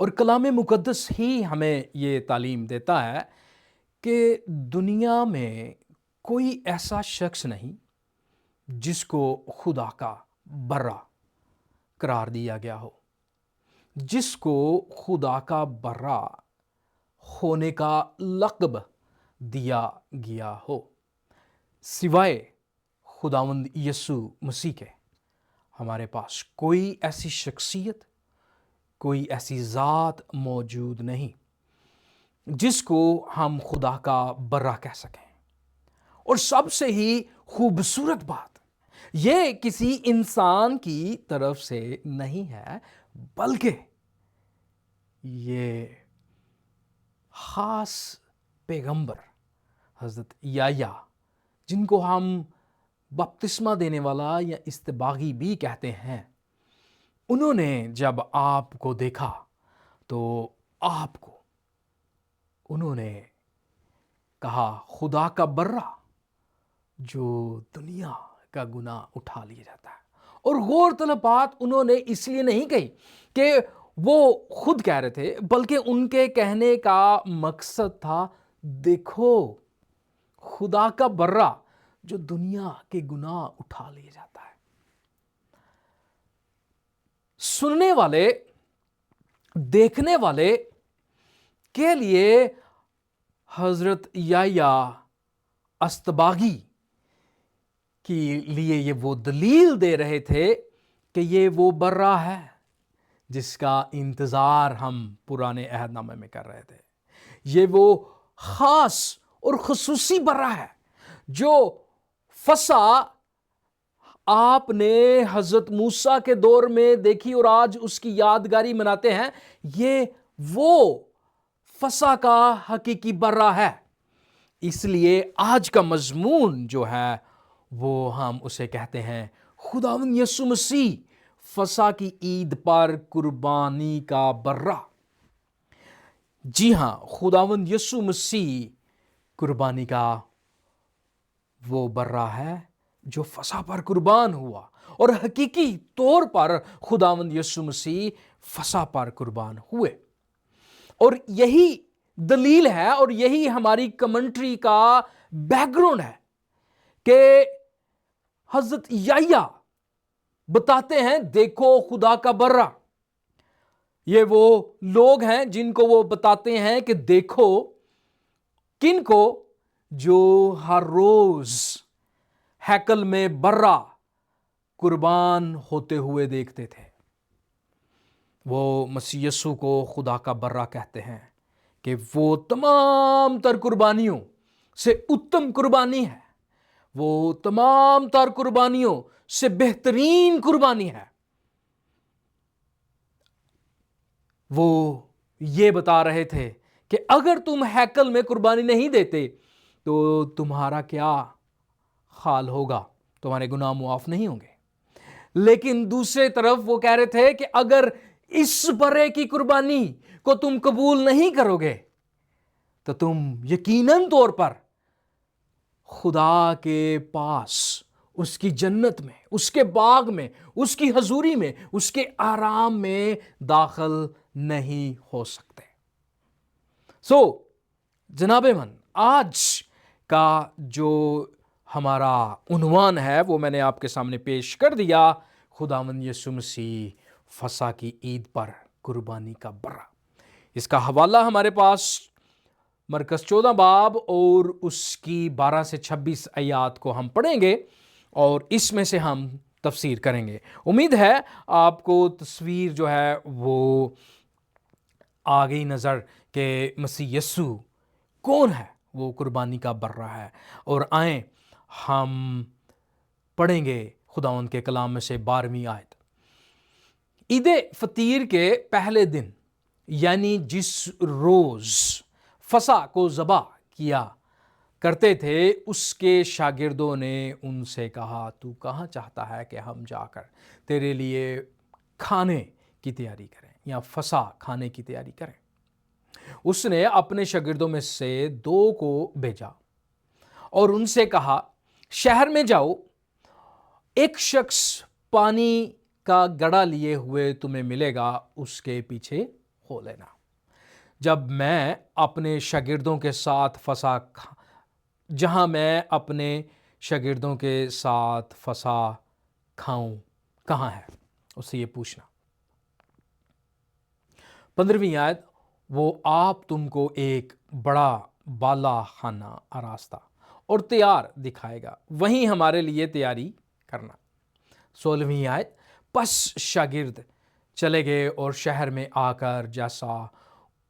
اور کلام مقدس ہی ہمیں یہ تعلیم دیتا ہے کہ دنیا میں کوئی ایسا شخص نہیں جس کو خدا کا برا قرار دیا گیا ہو، جس کو خدا کا برا ہونے کا لقب دیا گیا ہو، سوائے خداوند یسوع مسیح کے ہمارے پاس کوئی ایسی شخصیت، کوئی ایسی ذات موجود نہیں جس کو ہم خدا کا برا کہہ سکیں۔ اور سب سے ہی خوبصورت بات، یہ کسی انسان کی طرف سے نہیں ہے، بلکہ یہ خاص پیغمبر حضرت یحییٰ، جن کو ہم بپتسمہ دینے والا یا استباغی بھی کہتے ہیں، انہوں نے جب آپ کو دیکھا تو آپ کو انہوں نے کہا خدا کا برا جو دنیا کا گناہ اٹھا لیا جاتا ہے۔ اور غور طلب بات انہوں نے اس لیے نہیں کہی کہ وہ خود کہہ رہے تھے، بلکہ ان کے کہنے کا مقصد تھا، دیکھو خدا کا برا جو دنیا کے گناہ اٹھا لیا جاتا ہے۔ سننے والے، دیکھنے والے کے لیے حضرت یحییٰ استباغی کے لیے یہ وہ دلیل دے رہے تھے کہ یہ وہ برا ہے جس کا انتظار ہم پرانے عہد نامے میں کر رہے تھے۔ یہ وہ خاص اور خصوصی برا ہے جو فسح آپ نے حضرت موسیٰ کے دور میں دیکھی اور آج اس کی یادگاری مناتے ہیں۔ یہ وہ فسح کا حقیقی برا ہے۔ اس لیے آج کا مضمون جو ہے وہ ہم اسے کہتے ہیں خداوند یسوع مسیح فسح کی عید پر قربانی کا برا۔ جی ہاں، خداوند یسوع مسیح قربانی کا وہ برا ہے جو فسح پر قربان ہوا، اور حقیقی طور پر خداوند یسوع مسیح فسح پر قربان ہوئے۔ اور یہی دلیل ہے اور یہی ہماری کمنٹری کا بیک گراؤنڈ ہے کہ حضرت یحییٰ بتاتے ہیں دیکھو خدا کا برا۔ یہ وہ لوگ ہیں جن کو وہ بتاتے ہیں کہ دیکھو، کن کو؟ جو ہر روز ہیکل میں برا قربان ہوتے ہوئے دیکھتے تھے۔ وہ مسیح یسوع کو خدا کا برا کہتے ہیں کہ وہ تمام تر قربانیوں سے اتم قربانی ہے، وہ تمام تر قربانیوں سے بہترین قربانی ہے۔ وہ یہ بتا رہے تھے کہ اگر تم ہیکل میں قربانی نہیں دیتے تو تمہارا کیا حال ہوگا، تمہارے گناہ معاف نہیں ہوں گے۔ لیکن دوسرے طرف وہ کہہ رہے تھے کہ اگر اس برے کی قربانی کو تم قبول نہیں کرو گے تو تم یقیناً طور پر خدا کے پاس، اس کی جنت میں، اس کے باغ میں، اس کی حضوری میں، اس کے آرام میں داخل نہیں ہو سکتے۔ جناب من، آج کا جو ہمارا عنوان ہے وہ میں نے آپ کے سامنے پیش کر دیا، خداوند یسوع مسیح فسح کی عید پر قربانی کا برا۔ اس کا حوالہ ہمارے پاس مرکز 14 باب اور اس کی 12 سے 26 آیات کو ہم پڑھیں گے اور اس میں سے ہم تفسیر کریں گے۔ امید ہے آپ کو تصویر جو ہے وہ آ گئی نظر کہ مسیح یسوع کون ہے، وہ قربانی کا برا ہے۔ اور آئیں ہم پڑھیں گے خداوند کے کلام میں سے 12ویں آیت۔ عید فطیر کے پہلے دن، یعنی جس روز فسح کو ذبح کیا کرتے تھے، اس کے شاگردوں نے ان سے کہا تو کہاں چاہتا ہے کہ ہم جا کر تیرے لیے کھانے کی تیاری کریں یا فسح کھانے کی تیاری کریں۔ اس نے اپنے شاگردوں میں سے 2 کو بھیجا اور ان سے کہا شہر میں جاؤ، ایک شخص پانی کا گڑھا لیے ہوئے تمہیں ملے گا، اس کے پیچھے ہو لینا۔ جب میں اپنے شاگردوں کے ساتھ جہاں میں اپنے شاگردوں کے ساتھ فسا کھاؤں کہاں ہے، اس سے یہ پوچھنا۔ 15ویں آیت، وہ آپ تم کو ایک بڑا بالا خانہ آراستہ اور تیار دکھائے گا، وہیں ہمارے لیے تیاری کرنا۔ 16ویں آیت، پس شاگرد چلے گئے اور شہر میں آ کر جیسا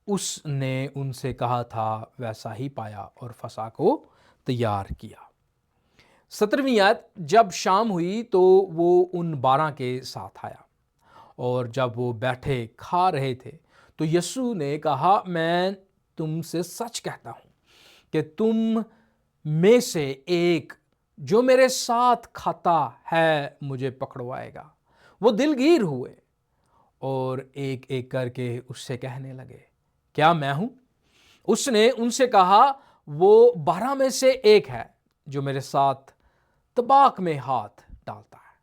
اس نے ان سے کہا تھا ویسا ہی پایا اور فسح کو تیار کیا۔ 17ویں آیت، جب شام ہوئی تو وہ ان 12 کے ساتھ آیا، اور جب وہ بیٹھے کھا رہے تھے تو یسوع نے کہا، میں تم سے سچ کہتا ہوں کہ تم میں سے ایک جو میرے ساتھ کھاتا ہے مجھے پکڑوائے گا۔ وہ دلگیر ہوئے اور ایک ایک کر کے اس سے کہنے لگے، کیا میں ہوں؟ اس نے ان سے کہا، وہ 12 میں سے ایک ہے جو میرے ساتھ طباق میں ہاتھ ڈالتا ہے۔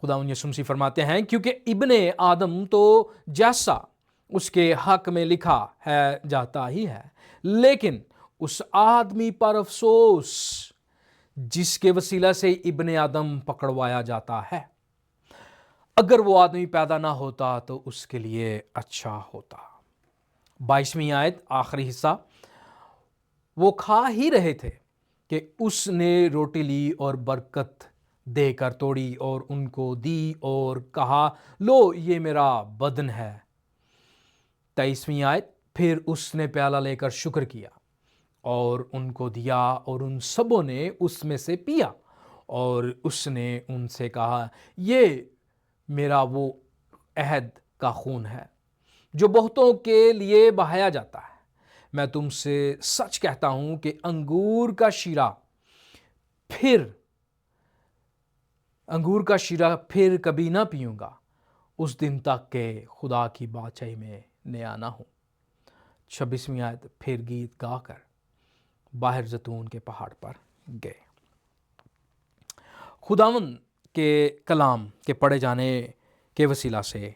خداوند یسوع مسیح فرماتے ہیں، کیونکہ ابن آدم تو جیسا اس کے حق میں لکھا ہے جاتا ہی ہے، لیکن اس آدمی پر افسوس جس کے وسیلہ سے ابن آدم پکڑوایا جاتا ہے۔ اگر وہ آدمی پیدا نہ ہوتا تو اس کے لیے اچھا ہوتا۔ 22ویں آیت، آخری حصہ، وہ کھا ہی رہے تھے کہ اس نے روٹی لی اور برکت دے کر توڑی اور ان کو دی اور کہا، لو یہ میرا بدن ہے۔ 23ویں آیت، پھر اس نے پیالہ لے کر شکر کیا اور ان کو دیا اور ان سبوں نے اس میں سے پیا، اور اس نے ان سے کہا، یہ میرا وہ عہد کا خون ہے جو بہتوں کے لیے بہایا جاتا ہے۔ میں تم سے سچ کہتا ہوں کہ انگور کا شیرہ پھر کبھی نہ پیوں گا اس دن تک کہ خدا کی بادشاہی میں نیا نہ ہوں۔ 26ویں آیت، پھر گیت گا کر باہر زیتون کے پہاڑ پر گئے۔ خداوند کے کلام کے پڑھے جانے کے وسیلہ سے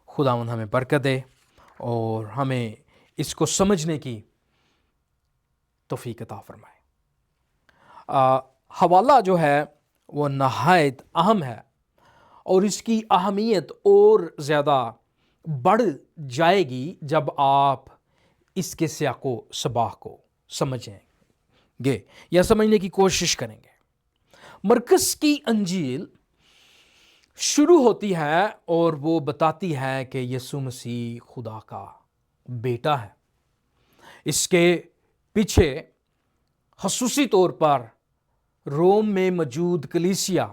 خداوند ہمیں برکت دے اور ہمیں اس کو سمجھنے کی توفیق عطا فرمائے۔ حوالہ جو ہے وہ نہایت اہم ہے، اور اس کی اہمیت اور زیادہ بڑھ جائے گی جب آپ اس کے سیاق و سباق کو سمجھیں گے یا سمجھنے کی کوشش کریں گے۔ مرکز کی انجیل شروع ہوتی ہے اور وہ بتاتی ہے کہ یسوع مسیح خدا کا بیٹا ہے۔ اس کے پیچھے خصوصی طور پر روم میں موجود کلیسیا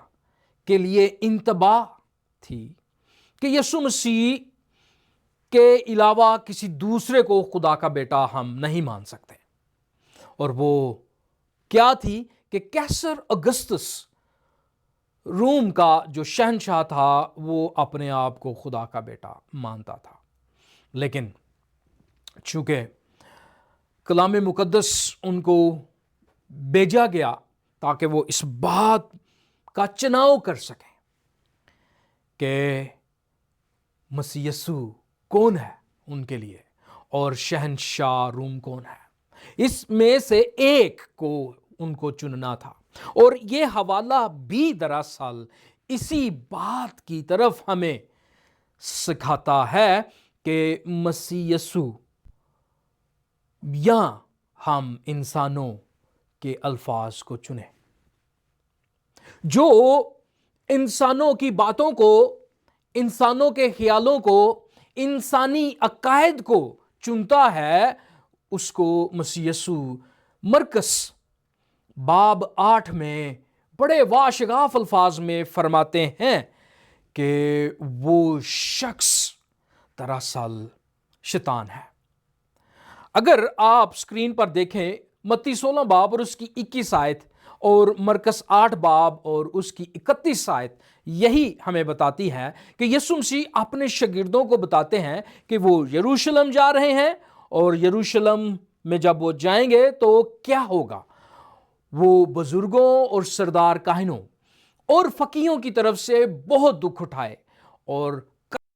کے لیے انتباہ تھی کہ یسوع مسیح کے علاوہ کسی دوسرے کو خدا کا بیٹا ہم نہیں مان سکتے، اور وہ کیا تھی کہ کیسر اگستس روم کا جو شہنشاہ تھا وہ اپنے آپ کو خدا کا بیٹا مانتا تھا، لیکن چونکہ کلام مقدس ان کو بھیجا گیا تاکہ وہ اس بات کا چناؤ کر سکیں کہ مسیح یسوع کون ہے ان کے لیے اور شہنشاہ روم کون ہے، اس میں سے ایک کو ان کو چننا تھا۔ اور یہ حوالہ بھی دراصل اسی بات کی طرف ہمیں سکھاتا ہے کہ مسیح یسوع یا ہم انسانوں کے الفاظ کو چنیں، جو انسانوں کی باتوں کو، انسانوں کے خیالوں کو، انسانی عقائد کو چنتا ہے، اس کو مسیح یسوع مرکز باب 8 میں بڑے واشگاف الفاظ میں فرماتے ہیں کہ وہ شخص دراصل شیطان ہے۔ اگر آپ سکرین پر دیکھیں متی 16 باب اور اس کی 21 آیت اور مرکز 8 باب اور اس کی 31 آیت یہی ہمیں بتاتی ہے کہ یسوع مسیح اپنے شاگردوں کو بتاتے ہیں کہ وہ یروشلم جا رہے ہیں، اور یروشلم میں جب وہ جائیں گے تو کیا ہوگا؟ وہ بزرگوں اور سردار کاہنوں اور فقیہوں کی طرف سے بہت دکھ اٹھائے اور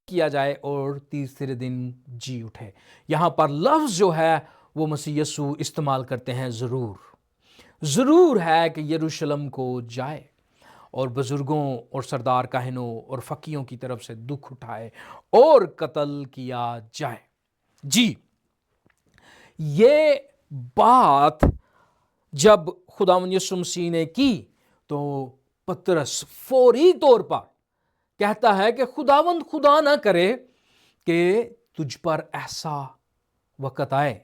کیا جائے اور تیسرے دن جی اٹھے۔ یہاں پر لفظ جو ہے وہ مسیح یسوع استعمال کرتے ہیں ضرور ہے کہ یروشلم کو جائے اور بزرگوں اور سردار کاہنوں اور فقیوں کی طرف سے دکھ اٹھائے اور قتل کیا جائے۔ جی، یہ بات جب خداوند یسوع مسیح نے کی تو پترس فوری طور پر کہتا ہے کہ خداوند خدا نہ کرے کہ تجھ پر ایسا وقت آئے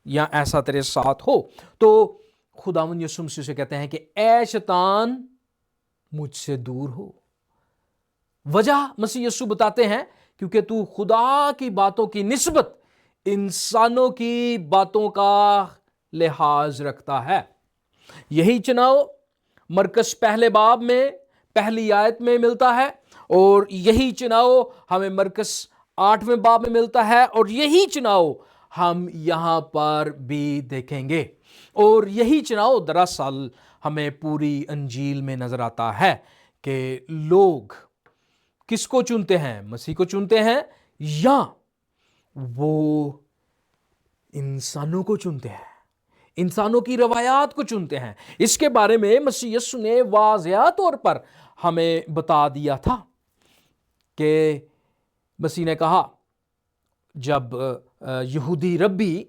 یا ایسا تیرے ساتھ ہو۔ تو خداوند یسوع مسیح سے کہتے ہیں کہ اے شیطان مجھ سے دور ہو۔ وجہ مسیح یسوع بتاتے ہیں کیونکہ تو خدا کی باتوں کی نسبت انسانوں کی باتوں کا لحاظ رکھتا ہے۔ یہی چناؤ مرکز پہلے باب میں پہلی آیت میں ملتا ہے، اور یہی چناؤ ہمیں مرکز 8ویں باب میں ملتا ہے، اور یہی چناؤ ہم یہاں پر بھی دیکھیں گے۔ اور یہی چناؤ دراصل ہمیں پوری انجیل میں نظر آتا ہے کہ لوگ کس کو چنتے ہیں، مسیح کو چنتے ہیں یا وہ انسانوں کو چنتے ہیں، انسانوں کی روایات کو چنتے ہیں۔ اس کے بارے میں مسیح یسوع نے واضح طور پر ہمیں بتا دیا تھا کہ مسیح نے کہا جب یہودی ربی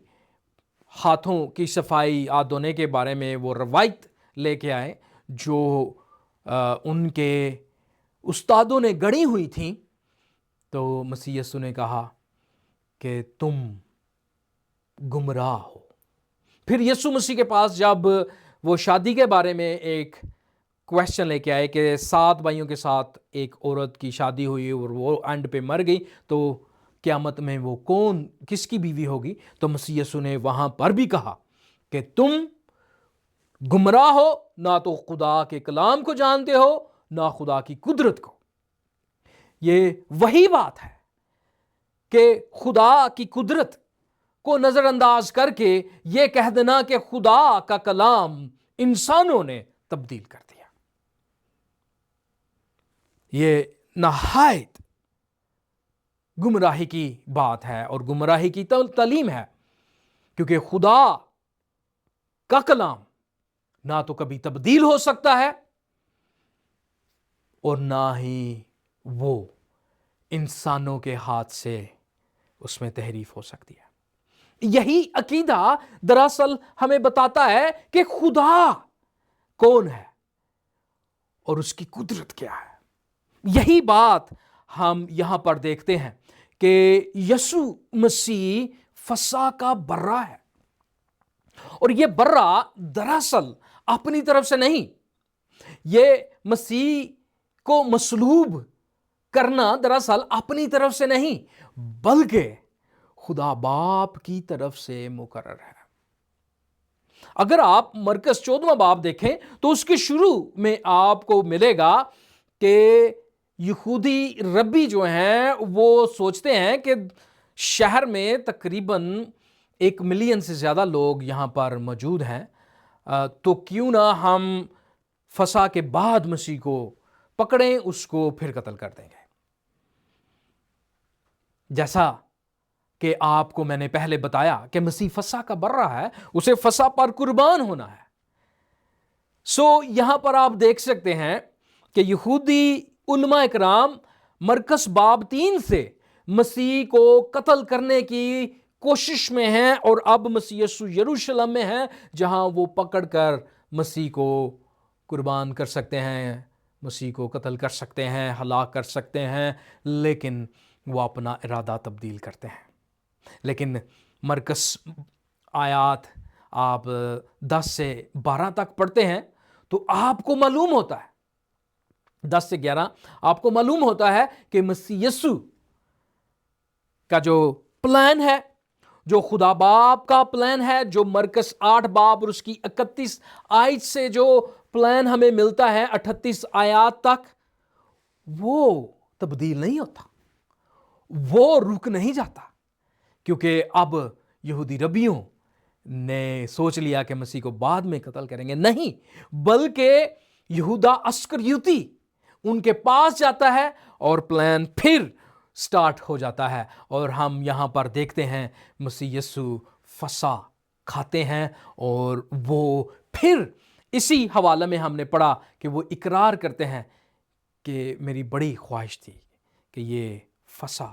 ہاتھوں کی صفائی ہاتھ دھونے کے بارے میں وہ روایت لے کے آئے جو ان کے استادوں نے گڑھی ہوئی تھیں، تو مسیح یسوع نے کہا کہ تم گمراہ ہو۔ پھر یسوع مسیح کے پاس جب وہ شادی کے بارے میں ایک کویسچن لے کے آئے کہ 7 بھائیوں کے ساتھ ایک عورت کی شادی ہوئی اور وہ اینڈ پہ مر گئی، تو قیامت میں وہ کس کی بیوی ہوگی؟ تو مسیح یسوع نے وہاں پر بھی کہا کہ تم گمراہ ہو، نہ تو خدا کے کلام کو جانتے ہو نہ خدا کی قدرت کو۔ یہ وہی بات ہے کہ خدا کی قدرت کو نظر انداز کر کے یہ کہہ دینا کہ خدا کا کلام انسانوں نے تبدیل کر دیا، یہ نہایت گمراہی کی بات ہے اور گمراہی کی تعلیم ہے، کیونکہ خدا کا کلام نہ تو کبھی تبدیل ہو سکتا ہے اور نہ ہی وہ انسانوں کے ہاتھ سے اس میں تحریف ہو سکتی ہے۔ یہی عقیدہ دراصل ہمیں بتاتا ہے کہ خدا کون ہے اور اس کی قدرت کیا ہے۔ یہی بات ہم یہاں پر دیکھتے ہیں کہ یسوع مسیح فصح کا برہ ہے، اور یہ برہ دراصل اپنی طرف سے نہیں، یہ مسیح کو مصلوب کرنا دراصل اپنی طرف سے نہیں بلکہ خدا باپ کی طرف سے مقرر ہے۔ اگر آپ مرکز 14واں باب دیکھیں تو اس کے شروع میں آپ کو ملے گا کہ یہودی ربی جو ہیں وہ سوچتے ہیں کہ شہر میں تقریباً 1 ملین سے زیادہ لوگ یہاں پر موجود ہیں، تو کیوں نہ ہم فصح کے بعد مسیح کو پکڑیں، اس کو پھر قتل کر دیں گے۔ جیسا کہ آپ کو میں نے پہلے بتایا کہ مسیح فصح کا برہ ہے، اسے فصح پر قربان ہونا ہے۔ یہاں پر آپ دیکھ سکتے ہیں کہ یہودی علماء اکرام مرکز باب 3 سے مسیح کو قتل کرنے کی کوشش میں ہیں، اور اب مسیح یسوع یروشلم میں ہیں جہاں وہ پکڑ کر مسیح کو قربان کر سکتے ہیں، مسیح کو قتل کر سکتے ہیں، ہلاک کر سکتے ہیں، لیکن وہ اپنا ارادہ تبدیل کرتے ہیں۔ لیکن مرکز آیات آپ 10 سے 12 تک پڑھتے ہیں تو آپ کو معلوم ہوتا ہے، 10 سے 11 آپ کو معلوم ہوتا ہے کہ مسیح یسوع کا جو پلان ہے، جو خدا باپ کا پلان ہے، جو مرکز 8 باب اور اس کی 31 آیت سے جو پلان ہمیں ملتا ہے 38 آیات تک، وہ تبدیل نہیں ہوتا، وہ رک نہیں جاتا، کیونکہ اب یہودی ربیوں نے سوچ لیا کہ مسیح کو بعد میں قتل کریں گے، نہیں بلکہ یہودا اسکریوتی ان کے پاس جاتا ہے اور پلان پھر سٹارٹ ہو جاتا ہے، اور ہم یہاں پر دیکھتے ہیں مسیح یسوع فسا کھاتے ہیں، اور وہ پھر اسی حوالے میں ہم نے پڑھا کہ وہ اقرار کرتے ہیں کہ میری بڑی خواہش تھی کہ یہ فسا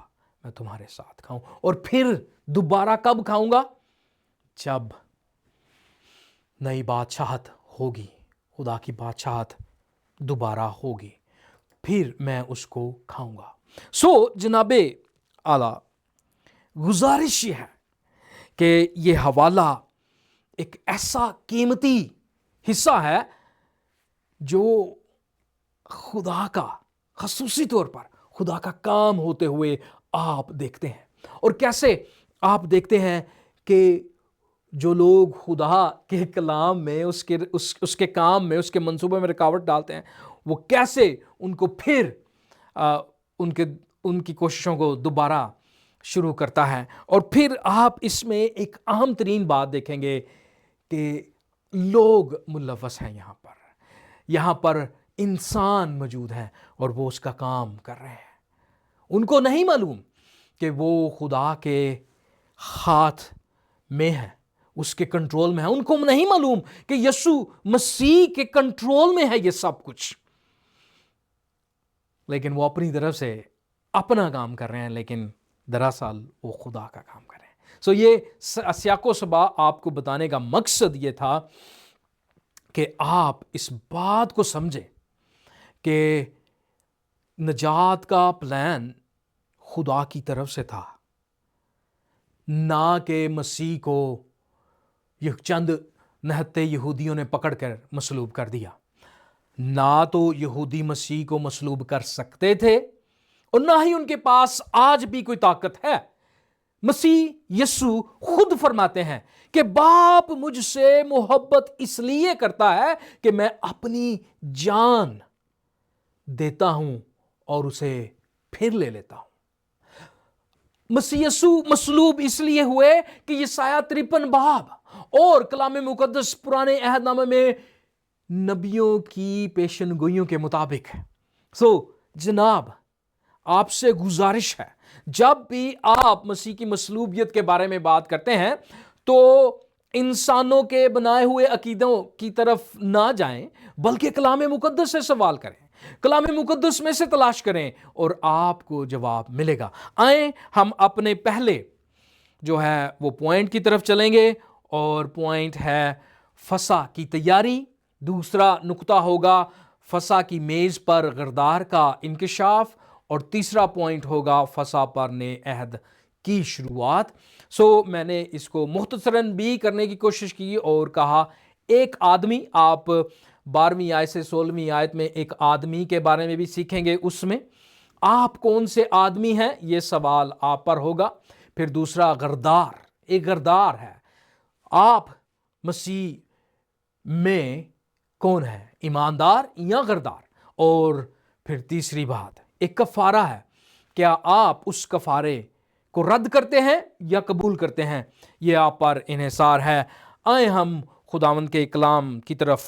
میں تمہارے ساتھ کھاؤں، اور پھر دوبارہ کب کھاؤں گا؟ جب نئی بادشاہت ہوگی، خدا کی بادشاہت دوبارہ ہوگی، پھر میں اس کو کھاؤں گا۔ جناب اعلیٰ، گزارش یہ ہے کہ یہ حوالہ ایک ایسا قیمتی حصہ ہے جو خدا کا، خصوصی طور پر خدا کا کام ہوتے ہوئے آپ دیکھتے ہیں، اور کیسے آپ دیکھتے ہیں کہ جو لوگ خدا کے کلام میں، اس کے کام میں، اس کے منصوبے میں رکاوٹ ڈالتے ہیں، وہ کیسے ان کو پھر ان کی کوششوں کو دوبارہ شروع کرتا ہے۔ اور پھر آپ اس میں ایک اہم ترین بات دیکھیں گے کہ لوگ ملوث ہیں، یہاں پر انسان موجود ہیں، اور وہ اس کا کام کر رہے ہیں۔ ان کو نہیں معلوم کہ وہ خدا کے ہاتھ میں ہے، اس کے کنٹرول میں ہے۔ ان کو نہیں معلوم کہ یسوع مسیح کے کنٹرول میں ہے یہ سب کچھ، لیکن وہ اپنی طرف سے اپنا کام کر رہے ہیں، لیکن دراصل وہ خدا کا کام کر رہے ہیں۔ یہ سیاق و سباق آپ کو بتانے کا مقصد یہ تھا کہ آپ اس بات کو سمجھیں کہ نجات کا پلان خدا کی طرف سے تھا، نہ کہ مسیح کو یہ چند نہتے یہودیوں نے پکڑ کر مصلوب کر دیا۔ نہ تو یہودی مسیح کو مصلوب کر سکتے تھے، اور نہ ہی ان کے پاس آج بھی کوئی طاقت ہے۔ مسیح یسوع خود فرماتے ہیں کہ باپ مجھ سے محبت اس لیے کرتا ہے کہ میں اپنی جان دیتا ہوں اور اسے پھر لے لیتا ہوں۔ مسیح یسوع مصلوب اس لیے ہوئے کہ یسایہ 53 باب اور کلام مقدس پرانے عہد نامے میں نبیوں کی پیشن گوئیوں کے مطابق ہے۔ جناب، آپ سے گزارش ہے، جب بھی آپ مسیح کی مصلوبیت کے بارے میں بات کرتے ہیں تو انسانوں کے بنائے ہوئے عقیدوں کی طرف نہ جائیں، بلکہ کلام مقدس سے سوال کریں، کلام مقدس میں سے تلاش کریں، اور آپ کو جواب ملے گا۔ آئیں ہم اپنے پہلے جو ہے وہ پوائنٹ کی طرف چلیں گے، اور پوائنٹ ہے فسح کی تیاری۔ دوسرا نقطہ ہوگا فسح کی میز پر غردار کا انکشاف، اور تیسرا پوائنٹ ہوگا فسح پر نئے عہد کی شروعات۔ میں نے اس کو مختصراً بھی کرنے کی کوشش کی اور کہا ایک آدمی، آپ 12ویں آیت سے 16ویں آیت میں ایک آدمی کے بارے میں بھی سیکھیں گے۔ اس میں آپ کون سے آدمی ہیں، یہ سوال آپ پر ہوگا۔ پھر دوسرا غردار، ایک غردار ہے، آپ مسیح میں کون ہے، ایماندار یا غردار؟ اور پھر تیسری بات ایک کفارہ ہے، کیا آپ اس کفارے کو رد کرتے ہیں یا قبول کرتے ہیں؟ یہ آپ پر انحصار ہے۔ آئیں ہم خداوند کے کلام کی طرف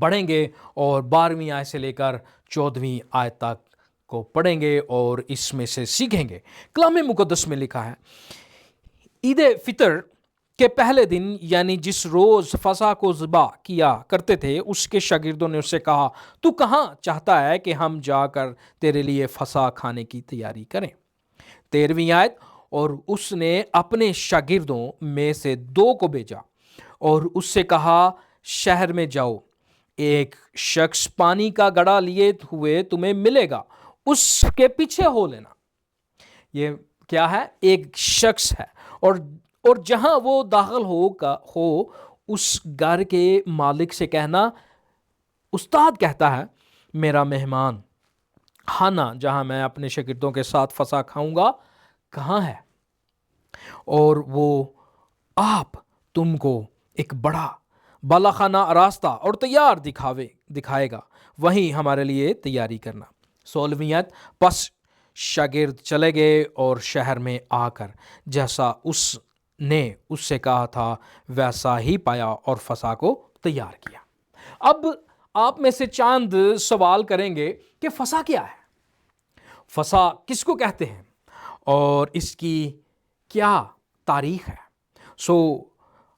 بڑھیں گے اور 12ویں آیت سے لے کر 14ویں آیت تک کو پڑھیں گے اور اس میں سے سیکھیں گے۔ کلام مقدس میں لکھا ہے، عید فطر کے پہلے دن یعنی جس روز فسح کو ذبح کیا کرتے تھے، اس کے شاگردوں نے اس سے کہا، تو کہاں چاہتا ہے کہ ہم جا کر تیرے لیے فسح کھانے کی تیاری کریں؟ 13ویں آیت، اور اس نے اپنے شاگردوں میں سے 2 کو بھیجا اور اس سے کہا، شہر میں جاؤ، ایک شخص پانی کا گڑھا لیے ہوئے تمہیں ملے گا، اس کے پیچھے ہو لینا۔ یہ کیا ہے؟ ایک شخص ہے، اور جہاں وہ داخل ہو اس گھر کے مالک سے کہنا، استاد کہتا ہے میرا مہمان خانہ جہاں میں اپنے شاگردوں کے ساتھ فسح کھاؤں گا کہاں ہے؟ اور وہ آپ تم کو ایک بڑا بالا خانہ راستہ اور تیار دکھائے گا، وہیں ہمارے لیے تیاری کرنا۔ 16ویں آیت، پس شاگرد چلے گئے اور شہر میں آ کر جیسا اس نے اس سے کہا تھا ویسا ہی پایا اور فسح کو تیار کیا۔ اب آپ میں سے چاند سوال کریں گے کہ فسح کیا ہے؟ فسح کس کو کہتے ہیں اور اس کی کیا تاریخ ہے؟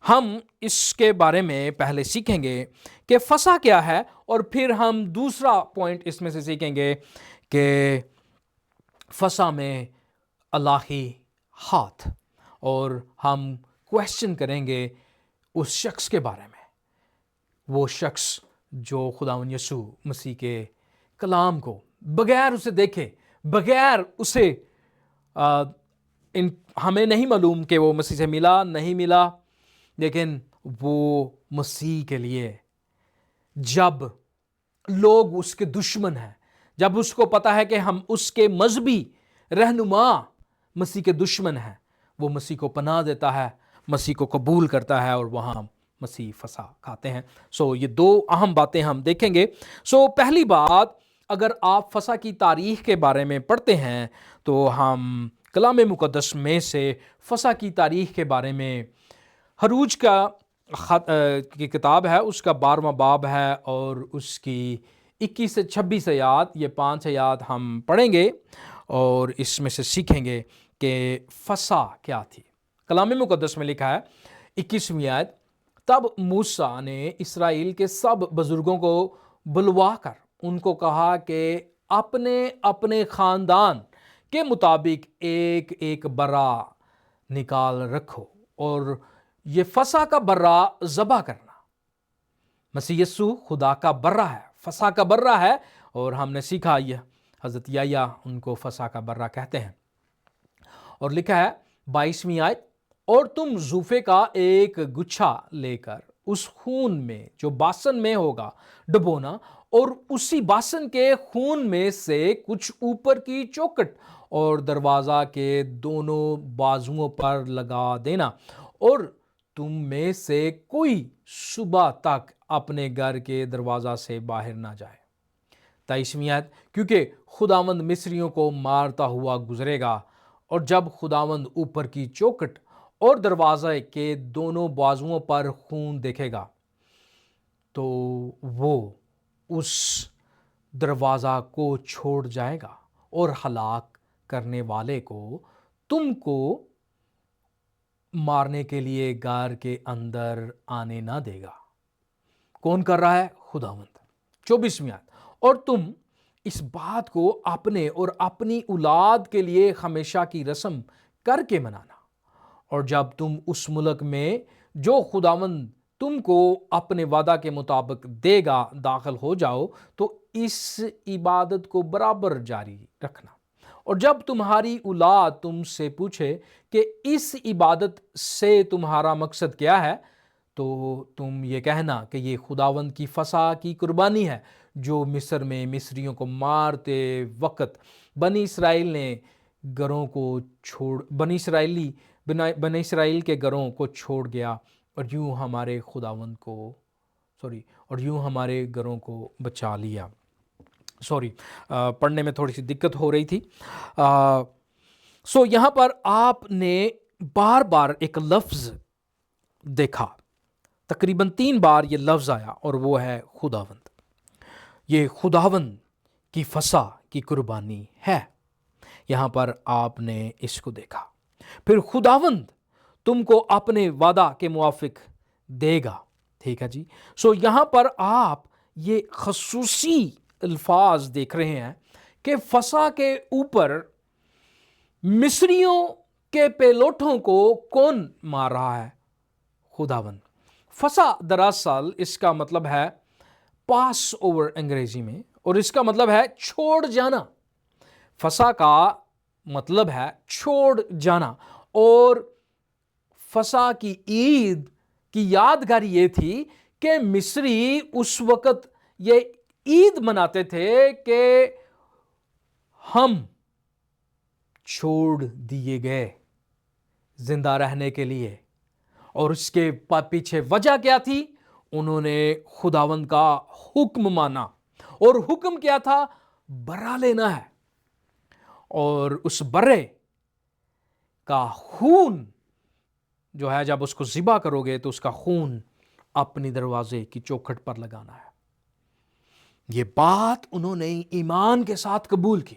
ہم اس کے بارے میں پہلے سیکھیں گے کہ فسح کیا ہے، اور پھر ہم دوسرا پوائنٹ اس میں سے سیکھیں گے کہ فسح میں الہی ہاتھ، اور ہم کویسچن کریں گے اس شخص کے بارے میں، وہ شخص جو خداوند یسوع مسیح کے کلام کو بغیر اسے دیکھے، بغیر اسے ہمیں نہیں معلوم کہ وہ مسیح سے ملا نہیں ملا، لیکن وہ مسیح کے لیے جب لوگ اس کے دشمن ہیں، جب اس کو پتا ہے کہ ہم اس کے مذہبی رہنما مسیح کے دشمن ہیں، وہ مسیح کو پناہ دیتا ہے، مسیح کو قبول کرتا ہے، اور وہاں مسیح فسح کھاتے ہیں۔ یہ دو اہم باتیں ہم دیکھیں گے۔ پہلی بات، اگر آپ فسح کی تاریخ کے بارے میں پڑھتے ہیں تو ہم کلام مقدس میں سے فسح کی تاریخ کے بارے میں خروج کی کتاب ہے، اس کا 12واں باب ہے، اور اس کی 21 سے 26 آیات، یہ 5 آیات ہم پڑھیں گے اور اس میں سے سیکھیں گے کہ فسح کیا تھی۔ کلام مقدس میں لکھا ہے 21ویں آیت، تب موسیٰ نے اسرائیل کے سب بزرگوں کو بلوا کر ان کو کہا کہ اپنے اپنے خاندان کے مطابق ایک ایک برا نکال رکھو، اور یہ فسح کا برا ذبح کرنا۔ مسیح یسوع خدا کا برا ہے، فسح کا برا ہے، اور ہم نے سیکھا یہ حضرت یحییٰ ان کو فسح کا برا کہتے ہیں۔ اور لکھا ہے 22ویں آیت، اور تم زوفے کا ایک گچھا لے کر اس خون میں جو باسن میں ہوگا ڈبونا، اور اسی باسن کے خون میں سے کچھ اوپر کی چوکٹ اور دروازہ کے دونوں بازوؤں پر لگا دینا، اور تم میں سے کوئی صبح تک اپنے گھر کے دروازہ سے باہر نہ جائے۔ 23ویں آیت، کیونکہ خداوند مصریوں کو مارتا ہوا گزرے گا، اور جب خداوند اوپر کی چوکٹ اور دروازے کے دونوں بازوؤں پر خون دیکھے گا تو وہ اس دروازہ کو چھوڑ جائے گا، اور ہلاک کرنے والے کو تم کو مارنے کے لیے غار کے اندر آنے نہ دے گا۔ کون کر رہا ہے؟ خداوند۔ 24ویں آیت، اور تم اس بات کو اپنے اور اپنی اولاد کے لیے ہمیشہ کی رسم کر کے منانا، اور جب تم اس ملک میں جو خداوند تم کو اپنے وعدہ کے مطابق دے گا داخل ہو جاؤ تو اس عبادت کو برابر جاری رکھنا، اور جب تمہاری اولاد تم سے پوچھے کہ اس عبادت سے تمہارا مقصد کیا ہے تو تم یہ کہنا کہ یہ خداوند کی فسح کی قربانی ہے، جو مصر میں مصریوں کو مارتے وقت بنی اسرائیل کے گھروں کو چھوڑ گیا، اور یوں ہمارے گھروں کو بچا لیا۔ پڑھنے میں تھوڑی سی دقت ہو رہی تھی۔ یہاں پر آپ نے بار بار ایک لفظ دیکھا، تقریباً 3 بار یہ لفظ آیا، اور وہ ہے خداوند۔ یہ خداوند کی فسح کی قربانی ہے، یہاں پر آپ نے اس کو دیکھا۔ پھر خداوند تم کو اپنے وعدہ کے موافق دے گا، ٹھیک ہے جی۔ یہاں پر آپ یہ خصوصی الفاظ دیکھ رہے ہیں کہ فسح کے اوپر مصریوں کے پیلوٹوں کو کون مار رہا ہے؟ خداوند۔ فسح دراصل اس کا مطلب ہے پاس اوور انگریزی میں، اور اس کا مطلب ہے چھوڑ جانا۔ فسح کا مطلب ہے چھوڑ جانا، اور فسح کی عید کی یادگاری یہ تھی کہ مصری اس وقت یہ عید مناتے تھے کہ ہم چھوڑ دیے گئے زندہ رہنے کے لیے، اور اس کے پیچھے وجہ کیا تھی؟ انہوں نے خداوند کا حکم مانا، اور حکم کیا تھا؟ برا لینا ہے، اور اس برے کا خون جو ہے جب اس کو ذبح کرو گے تو اس کا خون اپنی دروازے کی چوکھٹ پر لگانا ہے۔ یہ بات انہوں نے ایمان کے ساتھ قبول کی،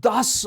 10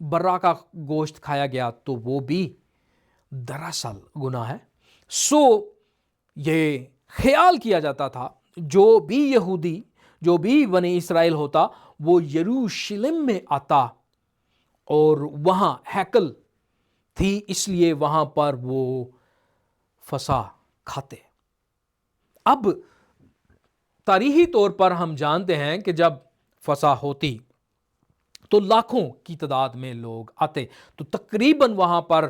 برا کا گوشت کھایا گیا تو وہ بھی دراصل گناہ ہے۔ سو یہ خیال کیا جاتا تھا جو بھی یہودی، جو بھی بنی اسرائیل ہوتا، وہ یروشلم میں آتا اور وہاں ہیکل تھی، اس لیے وہاں پر وہ فسح کھاتے۔ اب تاریخی طور پر ہم جانتے ہیں کہ جب فسح ہوتی تو لاکھوں کی تعداد میں لوگ آتے، تو تقریباً وہاں پر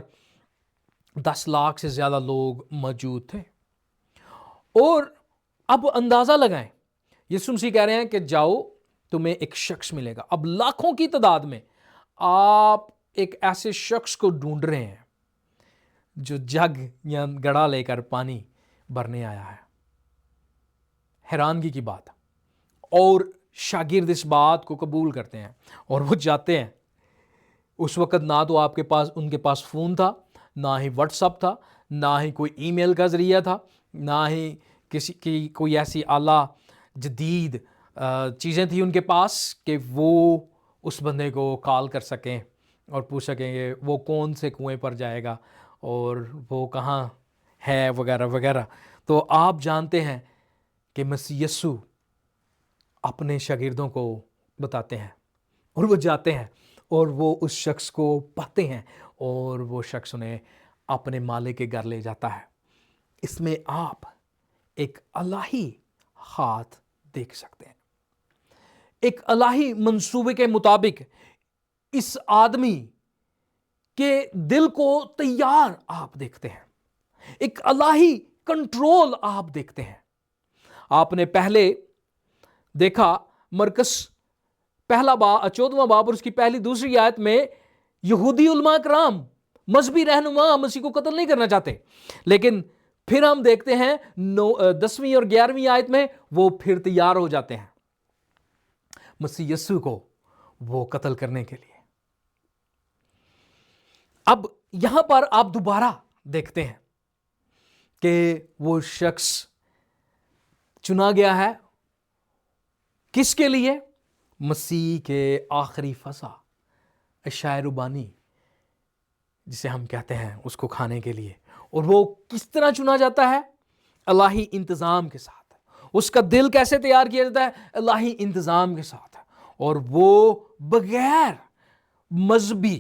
10 لاکھ سے زیادہ لوگ موجود تھے۔ اور اب اندازہ لگائیں، یسوع مسیح کہہ رہے ہیں کہ جاؤ تمہیں ایک شخص ملے گا۔ اب لاکھوں کی تعداد میں آپ ایک ایسے شخص کو ڈھونڈ رہے ہیں جو جگ یا گڑا لے کر پانی بھرنے آیا ہے۔ حیرانگی کی بات۔ اور شاگرد اس بات کو قبول کرتے ہیں اور وہ جاتے ہیں۔ اس وقت نہ تو ان کے پاس فون تھا، نہ ہی واٹس ایپ تھا، نہ ہی کوئی ای میل کا ذریعہ تھا، نہ ہی کسی کی کوئی ایسی اعلیٰ جدید چیزیں تھیں ان کے پاس کہ وہ اس بندے کو کال کر سکیں اور پوچھ سکیں کہ وہ کون سے کنویں پر جائے گا اور وہ کہاں ہے وغیرہ وغیرہ۔ تو آپ جانتے ہیں کہ مسیح یسوع اپنے شاگردوں کو بتاتے ہیں اور وہ جاتے ہیں اور وہ اس شخص کو پاتے ہیں اور وہ شخص انہیں اپنے مالک کے گھر لے جاتا ہے۔ اس میں آپ ایک الہی ہاتھ دیکھ سکتے ہیں۔ ایک الہی منصوبے کے مطابق اس آدمی کے دل کو تیار آپ دیکھتے ہیں، ایک الہی کنٹرول آپ دیکھتے ہیں۔ آپ نے پہلے دیکھا مرکس پہلا باب 14واں باب اور اس کی پہلی دوسری آیت میں یہودی علماء کرام، مذہبی رہنما مسیح کو قتل نہیں کرنا چاہتے، لیکن پھر ہم دیکھتے ہیں 10ویں اور 11ویں آیت میں وہ پھر تیار ہو جاتے ہیں مسیح یسوع کو وہ قتل کرنے کے لیے۔ اب یہاں پر آپ دوبارہ دیکھتے ہیں کہ وہ شخص چنا گیا ہے کس کے لیے؟ مسیح کے آخری فسح، عشاء ربانی جسے ہم کہتے ہیں، اس کو کھانے کے لیے۔ اور وہ کس طرح چنا جاتا ہے؟ الہی انتظام کے ساتھ۔ اس کا دل کیسے تیار کیا جاتا ہے؟ الہی انتظام کے ساتھ۔ اور وہ بغیر مذہبی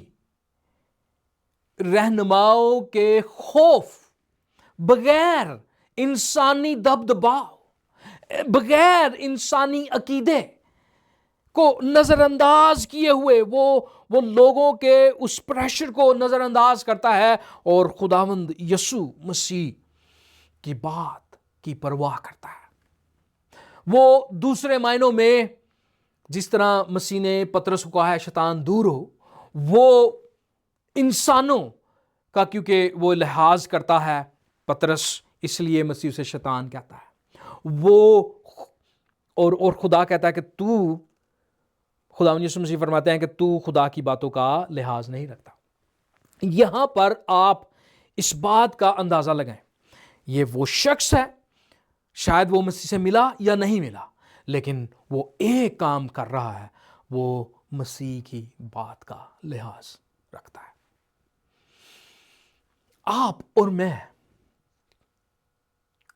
رہنماؤں کے خوف، بغیر انسانی دبدباؤ، بغیر انسانی عقیدے کو نظر انداز کیے ہوئے وہ لوگوں کے اس پریشر کو نظر انداز کرتا ہے اور خداوند یسوع مسیح کی بات کی پرواہ کرتا ہے۔ وہ دوسرے معنوں میں جس طرح مسیح نے پترس کو کہا ہے شیطان دور ہو، وہ انسانوں کا کیونکہ وہ لحاظ کرتا ہے پترس، اس لیے مسیح اسے شیطان کہتا ہے۔ وہ اور خدا کہتا ہے کہ خداوند یسوع مسیح فرماتے ہیں کہ تو خدا کی باتوں کا لحاظ نہیں رکھتا۔ یہاں پر آپ اس بات کا اندازہ لگائیں، یہ وہ شخص ہے، شاید وہ مسیح سے ملا یا نہیں ملا، لیکن وہ ایک کام کر رہا ہے، وہ مسیح کی بات کا لحاظ رکھتا ہے۔ آپ اور میں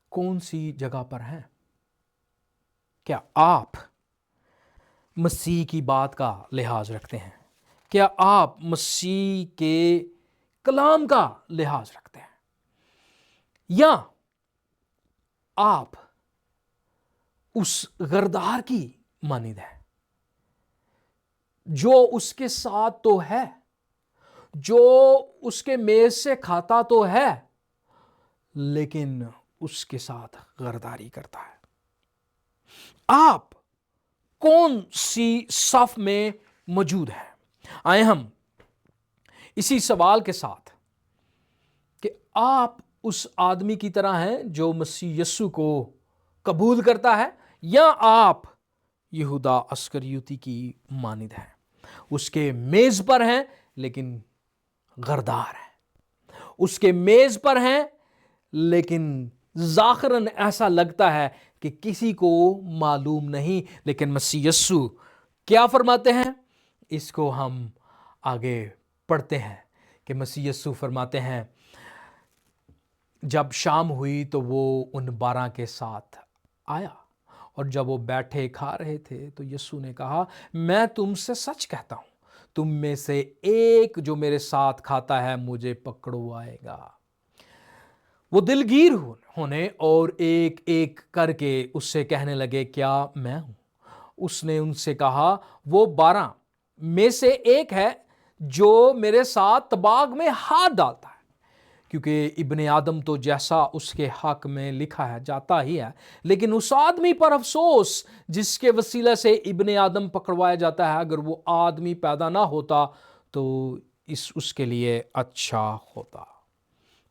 کون سی جگہ پر ہیں؟ کیا آپ مسیح کی بات کا لحاظ رکھتے ہیں؟ کیا آپ مسیح کے کلام کا لحاظ رکھتے ہیں؟ یا آپ اس غردار کی مانند ہیں جو اس کے ساتھ تو ہے، جو اس کے میز سے کھاتا تو ہے، لیکن اس کے ساتھ غرداری کرتا ہے؟ آپ کون سی صف میں موجود ہے؟ آئے ہم اسی سوال کے ساتھ کہ آپ اس آدمی کی طرح ہیں جو مسیح یسوع کو قبول کرتا ہے، یا آپ یہودا اسکریوتی کی مانند ہیں، اس کے میز پر ہیں لیکن غردار ہیں، اس کے میز پر ہیں لیکن ظاہراً ایسا لگتا ہے کہ کسی کو معلوم نہیں، لیکن مسیح یسوع کیا فرماتے ہیں؟ اس کو ہم آگے پڑھتے ہیں کہ مسیح یسوع فرماتے ہیں جب شام ہوئی تو وہ ان 12 کے ساتھ آیا، اور جب وہ بیٹھے کھا رہے تھے تو یسوع نے کہا میں تم سے سچ کہتا ہوں تم میں سے ایک جو میرے ساتھ کھاتا ہے مجھے پکڑوائے گا۔ وہ دلگیر ہونے اور ایک ایک کر کے اس سے کہنے لگے کیا میں ہوں؟ اس نے ان سے کہا وہ 12 میں سے ایک ہے جو میرے ساتھ طباق میں ہاتھ ڈالتا ہے، کیونکہ ابن آدم تو جیسا اس کے حق میں لکھا ہے جاتا ہی ہے، لیکن اس آدمی پر افسوس جس کے وسیلہ سے ابن آدم پکڑوایا جاتا ہے۔ اگر وہ آدمی پیدا نہ ہوتا تو اس کے لیے اچھا ہوتا،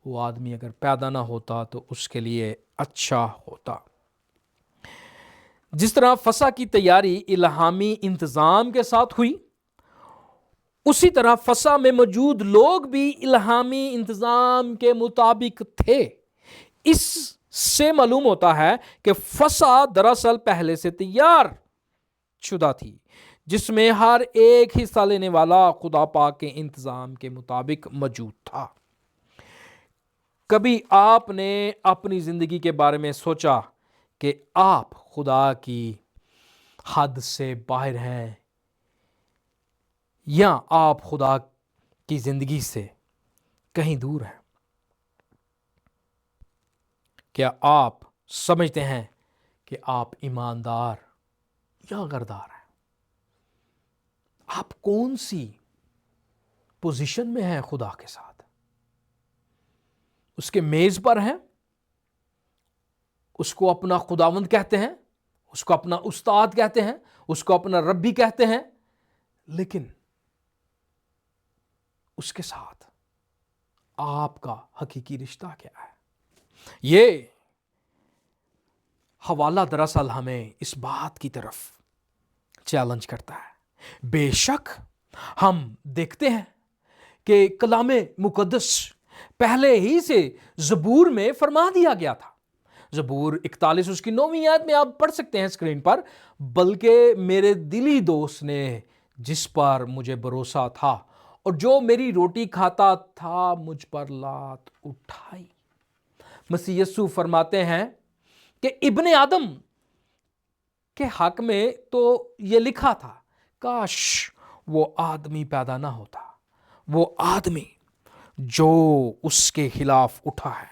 وہ آدمی اگر پیدا نہ ہوتا تو اس کے لیے اچھا ہوتا۔ جس طرح فسح کی تیاری الہامی انتظام کے ساتھ ہوئی، اسی طرح فسح میں موجود لوگ بھی الہامی انتظام کے مطابق تھے۔ اس سے معلوم ہوتا ہے کہ فسح دراصل پہلے سے تیار شدہ تھی، جس میں ہر ایک حصہ لینے والا خدا پاک کے انتظام کے مطابق موجود تھا۔ کبھی آپ نے اپنی زندگی کے بارے میں سوچا کہ آپ خدا کی حد سے باہر ہیں یا آپ خدا کی زندگی سے کہیں دور ہیں؟ کیا آپ سمجھتے ہیں کہ آپ ایماندار یا غدار ہیں؟ آپ کون سی پوزیشن میں ہیں خدا کے ساتھ؟ اس کے میز پر ہیں، اس کو اپنا خداوند کہتے ہیں، اس کو اپنا استاد کہتے ہیں، اس کو اپنا ربی کہتے ہیں، لیکن اس کے ساتھ آپ کا حقیقی رشتہ کیا ہے؟ یہ حوالہ دراصل ہمیں اس بات کی طرف چیلنج کرتا ہے۔ بے شک ہم دیکھتے ہیں کہ کلام مقدس پہلے ہی سے زبور میں فرما دیا گیا تھا۔ زبور 41 اس کی 9ویں آیت میں آپ پڑھ سکتے ہیں اسکرین پر، بلکہ میرے دلی دوست نے جس پر مجھے بھروسہ تھا اور جو میری روٹی کھاتا تھا مجھ پر لات اٹھائی۔ مسیح یسوع فرماتے ہیں کہ ابن آدم کے حق میں تو یہ لکھا تھا، کاش وہ آدمی پیدا نہ ہوتا، وہ آدمی جو اس کے خلاف اٹھا ہے۔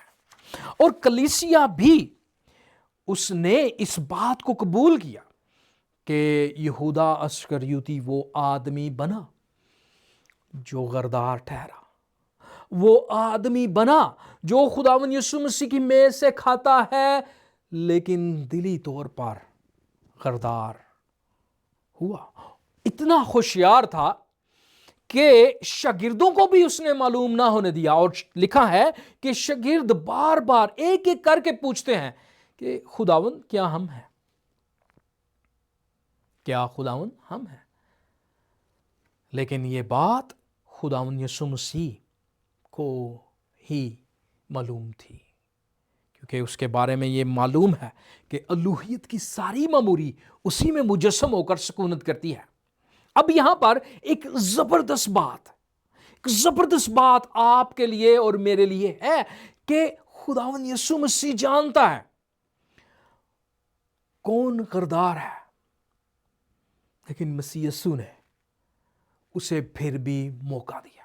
اور کلیسیا بھی اس نے اس بات کو قبول کیا کہ یہودا اسکریوتی وہ آدمی بنا جو غدار ٹھہرا، وہ آدمی بنا جو خداوند یسوع مسیح کی میز سے کھاتا ہے لیکن دلی طور پر غدار ہوا۔ اتنا ہوشیار تھا کہ شاگردوں کو بھی اس نے معلوم نہ ہونے دیا، اور لکھا ہے کہ شاگرد بار بار ایک ایک کر کے پوچھتے ہیں کہ خداوند کیا ہم ہیں؟ کیا خداوند ہم ہیں؟ لیکن یہ بات خداوند یسوع مسیح کو ہی معلوم تھی، کیونکہ اس کے بارے میں یہ معلوم ہے کہ الوہیت کی ساری معموری اسی میں مجسم ہو کر سکونت کرتی ہے۔ اب یہاں پر ایک زبردست بات آپ کے لیے اور میرے لیے ہے کہ خداوند یسوع مسیح جانتا ہے کون غدار ہے، لیکن مسیح یسوع نے اسے پھر بھی موقع دیا۔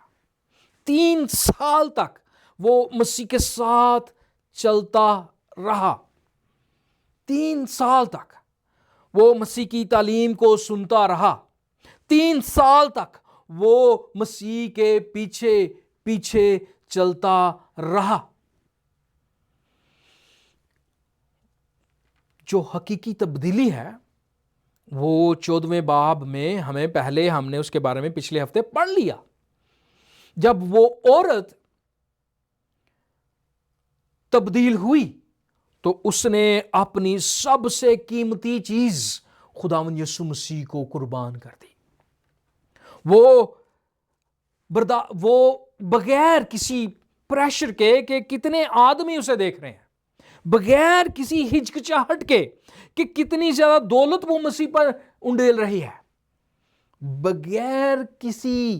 3 سال تک وہ مسیح کے ساتھ چلتا رہا، 3 سال تک وہ مسیح کی تعلیم کو سنتا رہا، 3 سال تک وہ مسیح کے پیچھے پیچھے چلتا رہا۔ جو حقیقی تبدیلی ہے وہ 14ویں باب میں ہم نے اس کے بارے میں پچھلے ہفتے پڑھ لیا۔ جب وہ عورت تبدیل ہوئی تو اس نے اپنی سب سے قیمتی چیز خداوند یسوع مسیح کو قربان کر دی۔ وہ بغیر کسی پریشر کے کہ کتنے آدمی اسے دیکھ رہے ہیں، بغیر کسی ہچکچاہٹ کے کہ کتنی زیادہ دولت وہ مسیح پر انڈیل رہی ہے، بغیر کسی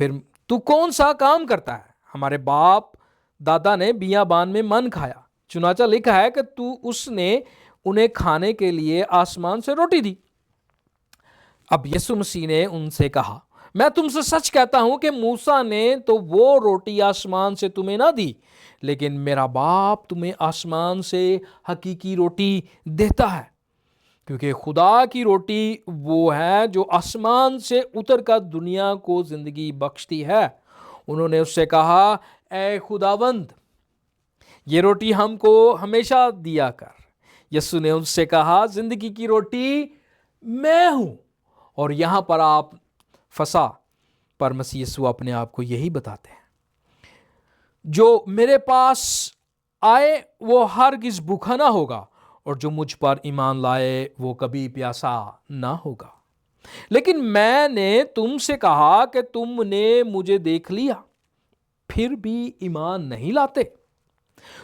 پھر تو کون سا کام کرتا ہے؟ ہمارے باپ دادا نے بیابان میں من کھایا، چنانچہ لکھا ہے کہ تو اس نے انہیں کھانے کے لیے آسمان سے روٹی دی۔ اب یسوع مسیح نے ان سے کہا، میں تم سے سچ کہتا ہوں کہ موسیٰ نے تو وہ روٹی آسمان سے تمہیں نہ دی، لیکن میرا باپ تمہیں آسمان سے حقیقی روٹی دیتا ہے، کیونکہ خدا کی روٹی وہ ہے جو آسمان سے اتر کر دنیا کو زندگی بخشتی ہے۔ انہوں نے اس سے کہا، اے خداوند، یہ روٹی ہم کو ہمیشہ دیا کر۔ یسوع نے ان سے کہا، زندگی کی روٹی میں ہوں۔ اور یہاں پر آپ فصح پر مسیح یسوع اپنے آپ کو یہی بتاتے ہیں، جو میرے پاس آئے وہ ہرگز بھوکا نہ ہوگا، اور جو مجھ پر ایمان لائے وہ کبھی پیاسا نہ ہوگا۔ لیکن میں نے تم سے کہا کہ تم نے مجھے دیکھ لیا پھر بھی ایمان نہیں لاتے۔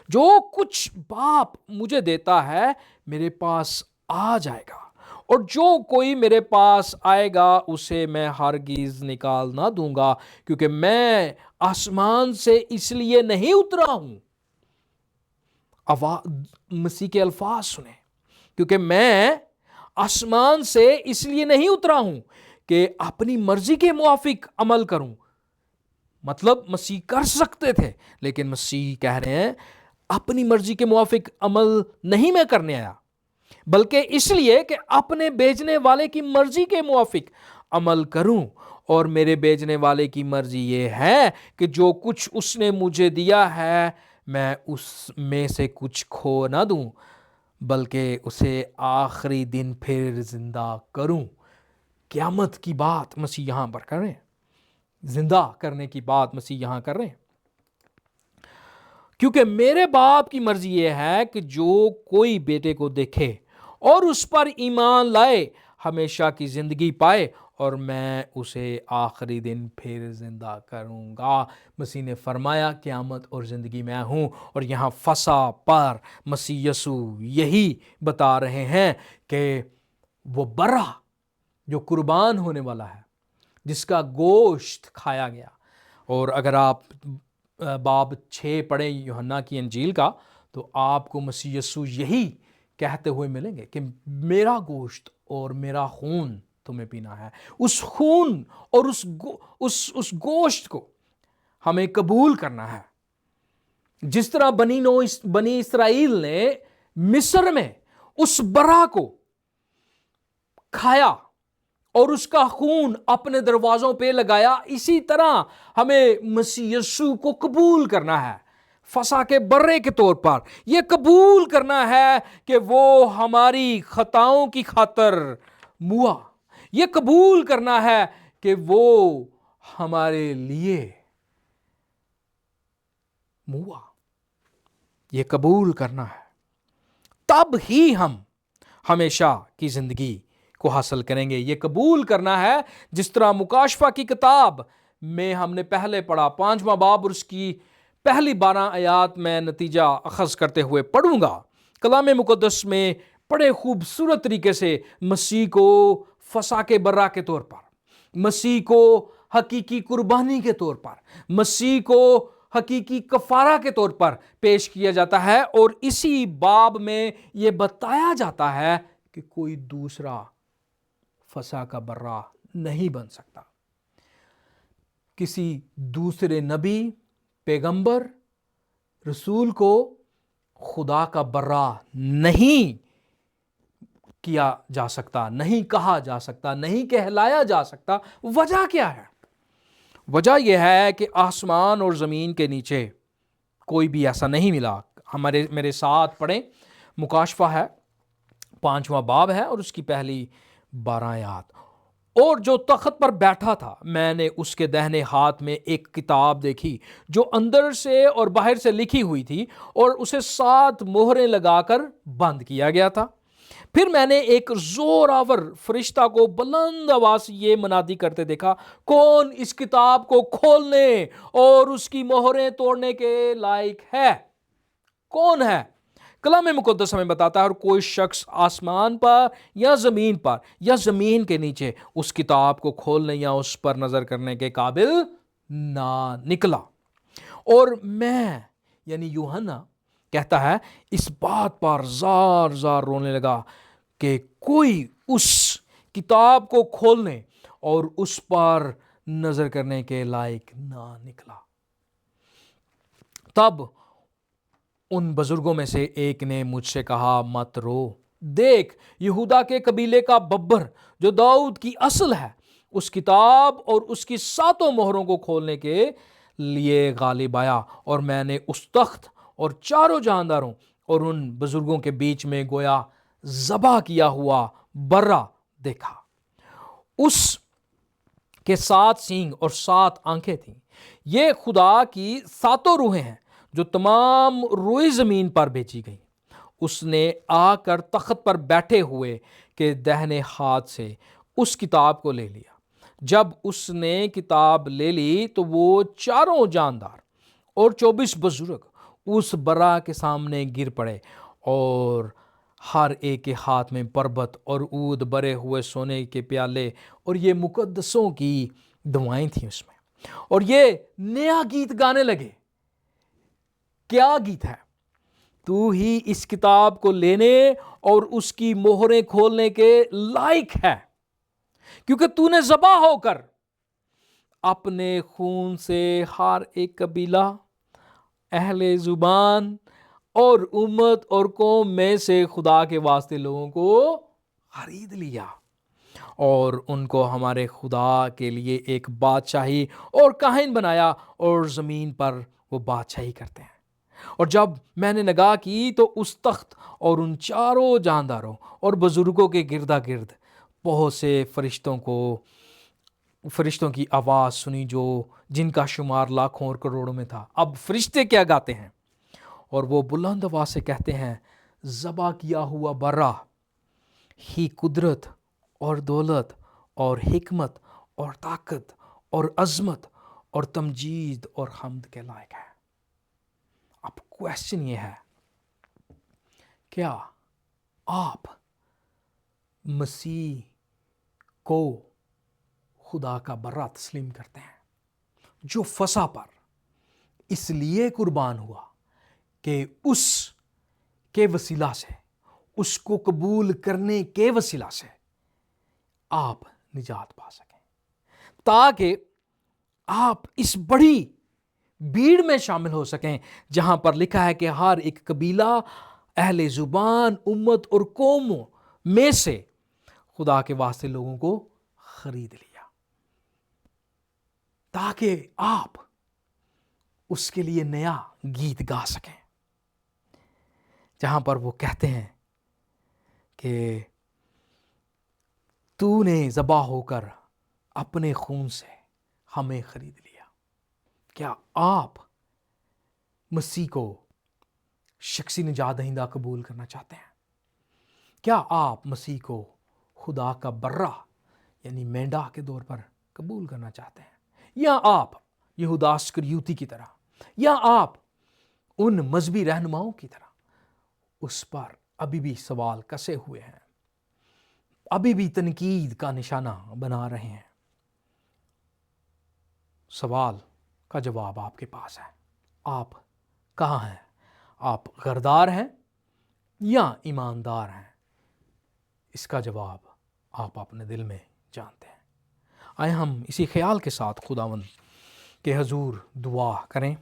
جو کچھ باپ مجھے دیتا ہے میرے پاس آ جائے گا، اور جو کوئی میرے پاس آئے گا اسے میں ہرگز نکال نہ دوں گا، کیونکہ میں آسمان سے اس لیے نہیں اترا ہوں۔ مسیح کے الفاظ سنیں، کیونکہ میں آسمان سے اس لیے نہیں اترا ہوں کہ اپنی مرضی کے موافق عمل کروں۔ مطلب مسیح کر سکتے تھے، لیکن مسیح کہہ رہے ہیں اپنی مرضی کے موافق عمل نہیں میں کرنے آیا، بلکہ اس لیے کہ اپنے بھیجنے والے کی مرضی کے موافق عمل کروں۔ اور میرے بھیجنے والے کی مرضی یہ ہے کہ جو کچھ اس نے مجھے دیا ہے میں اس میں سے کچھ کھو نہ دوں، بلکہ اسے آخری دن پھر زندہ کروں۔ قیامت کی بات مسیح یہاں پر کر رہے ہیں، زندہ کرنے کی بات مسیح یہاں کر رہے ہیں، کیونکہ میرے باپ کی مرضی یہ ہے کہ جو کوئی بیٹے کو دیکھے اور اس پر ایمان لائے ہمیشہ کی زندگی پائے، اور میں اسے آخری دن پھر زندہ کروں گا۔ مسیح نے فرمایا قیامت اور زندگی میں ہوں، اور یہاں فصح پر مسیح یسوع یہی بتا رہے ہیں کہ وہ برا جو قربان ہونے والا ہے، جس کا گوشت کھایا گیا۔ اور اگر آپ باب 6 پڑھیں یوحنا کی انجیل کا، تو آپ کو مسیح یسوع یہی کہتے ہوئے ملیں گے کہ میرا گوشت اور میرا خون تمہیں پینا ہے۔ اس خون اور اس گوشت کو ہمیں قبول کرنا ہے، جس طرح بنی اسرائیل نے مصر میں اس برا کو کھایا اور اس کا خون اپنے دروازوں پہ لگایا، اسی طرح ہمیں مسیح یسوع کو قبول کرنا ہے۔ فصح کے برے کے طور پر یہ قبول کرنا ہے کہ وہ ہماری خطاؤں کی خاطر موا، یہ قبول کرنا ہے کہ وہ ہمارے لیے موا، یہ قبول کرنا ہے، تب ہی ہم ہمیشہ کی زندگی کو حاصل کریں گے۔ یہ قبول کرنا ہے، جس طرح مکاشفہ کی کتاب میں ہم نے پہلے پڑھا، 5واں باب اور اس کی پہلی 12 آیات میں نتیجہ اخذ کرتے ہوئے پڑھوں گا۔ کلام مقدس میں بڑے خوبصورت طریقے سے مسیح کو فصح کے برا کے طور پر، مسیح کو حقیقی قربانی کے طور پر، مسیح کو حقیقی کفارہ کے طور پر پیش کیا جاتا ہے، اور اسی باب میں یہ بتایا جاتا ہے کہ کوئی دوسرا فصح کا برا نہیں بن سکتا۔ کسی دوسرے نبی، پیغمبر، رسول کو خدا کا برا نہیں کیا جا سکتا، نہیں کہا جا سکتا، نہیں کہلایا جا سکتا۔ وجہ کیا ہے؟ وجہ یہ ہے کہ آسمان اور زمین کے نیچے کوئی بھی ایسا نہیں ملا۔ میرے ساتھ پڑھیں، مکاشفہ ہے، 5واں باب ہے اور اس کی پہلی 12 آیات۔ اور جو تخت پر بیٹھا تھا میں نے اس کے دہنے ہاتھ میں ایک کتاب دیکھی جو اندر سے اور باہر سے لکھی ہوئی تھی، اور اسے 7 مہریں لگا کر بند کیا گیا تھا۔ پھر میں نے ایک زور آور فرشتہ کو بلند آواز سے یہ منادی کرتے دیکھا، کون اس کتاب کو کھولنے اور اس کی مہریں توڑنے کے لائق ہے؟ کون ہے؟ کلام مقدس ہمیں بتاتا ہے، اور کوئی شخص آسمان پر یا زمین کے نیچے اس کتاب کو کھولنے یا اس پر نظر کرنے کے قابل نہ نکلا۔ اور میں یعنی یوحنا کہتا ہے اس بات پر زار زار رونے لگا کہ کوئی اس کتاب کو کھولنے اور اس پر نظر کرنے کے لائق نہ نکلا۔ تب ان بزرگوں میں سے ایک نے مجھ سے کہا، مت رو، دیکھ یہودا کے قبیلے کا ببر جو داؤد کی اصل ہے، اس کتاب اور اس کی 7 مہروں کو کھولنے کے لیے غالب آیا۔ اور میں نے اس تخت اور 4 جانداروں اور ان بزرگوں کے بیچ میں گویا ذبح کیا ہوا برا دیکھا۔ اس کے 7 سینگ اور 7 آنکھیں تھیں۔ یہ خدا کی 7 روحیں ہیں جو تمام روئے زمین پر بھیجی گئیں۔ اس نے آ کر تخت پر بیٹھے ہوئے کے دہنے ہاتھ سے اس کتاب کو لے لیا۔ جب اس نے کتاب لے لی تو وہ 4 جاندار اور 24 بزرگ اس برا کے سامنے گر پڑے، اور ہر ایک کے ہاتھ میں پربت اور عود بھرے ہوئے سونے کے پیالے، اور یہ مقدسوں کی دعائیں تھیں اس میں، اور یہ نیا گیت گانے لگے۔ کیا گیت ہے؟ تو ہی اس کتاب کو لینے اور اس کی مہریں کھولنے کے لائق ہے، کیونکہ تو نے ذبح ہو کر اپنے خون سے ہر ایک قبیلہ، اہل زبان اور امت اور قوم میں سے خدا کے واسطے لوگوں کو خرید لیا، اور ان کو ہمارے خدا کے لیے ایک بادشاہی اور کاہن بنایا، اور زمین پر وہ بادشاہی کرتے ہیں۔ اور جب میں نے نگاہ کی تو اس تخت اور ان 4 جانداروں اور بزرگوں کے گردا گرد بہت سے فرشتوں کی آواز سنی، جن کا شمار لاکھوں اور کروڑوں میں تھا۔ اب فرشتے کیا گاتے ہیں؟ اور وہ بلند آواز سے کہتے ہیں، ذبح کیا ہوا برا ہی قدرت اور دولت اور حکمت اور طاقت اور عظمت اور تمجید اور حمد کے لائق ہے۔ اب کویسچن یہ ہے، کیا آپ مسیح کو خدا کا برا تسلیم کرتے ہیں، جو فسح پر اس لیے قربان ہوا کہ اس کے وسیلہ سے، اس کو قبول کرنے کے وسیلہ سے آپ نجات پا سکیں، تاکہ آپ اس بڑی بھیڑ میں شامل ہو سکیں جہاں پر لکھا ہے کہ ہر ایک قبیلہ، اہل زبان، امت اور قوموں میں سے خدا کے واسطے لوگوں کو خرید لیا، تاکہ آپ اس کے لیے نیا گیت گا سکیں، جہاں پر وہ کہتے ہیں کہ تو نے ذبح ہو کر اپنے خون سے ہمیں خرید لیا۔ کیا آپ مسیح کو شخصی نجات دہندہ قبول کرنا چاہتے ہیں؟ کیا آپ مسیح کو خدا کا برا یعنی مینڈا کے طور پر قبول کرنا چاہتے ہیں؟ یا آپ یہودا اسکریوتی کی طرح، یا آپ ان مذہبی رہنماؤں کی طرح اس پر ابھی بھی سوال کسے ہوئے ہیں، ابھی بھی تنقید کا نشانہ بنا رہے ہیں؟ سوال کا جواب آپ کے پاس ہے۔ آپ کہاں ہیں؟ آپ غدار ہیں یا ایماندار ہیں؟ اس کا جواب آپ اپنے دل میں جانتے ہیں۔ آئے ہم اسی خیال کے ساتھ خداوند کے حضور دعا کریں۔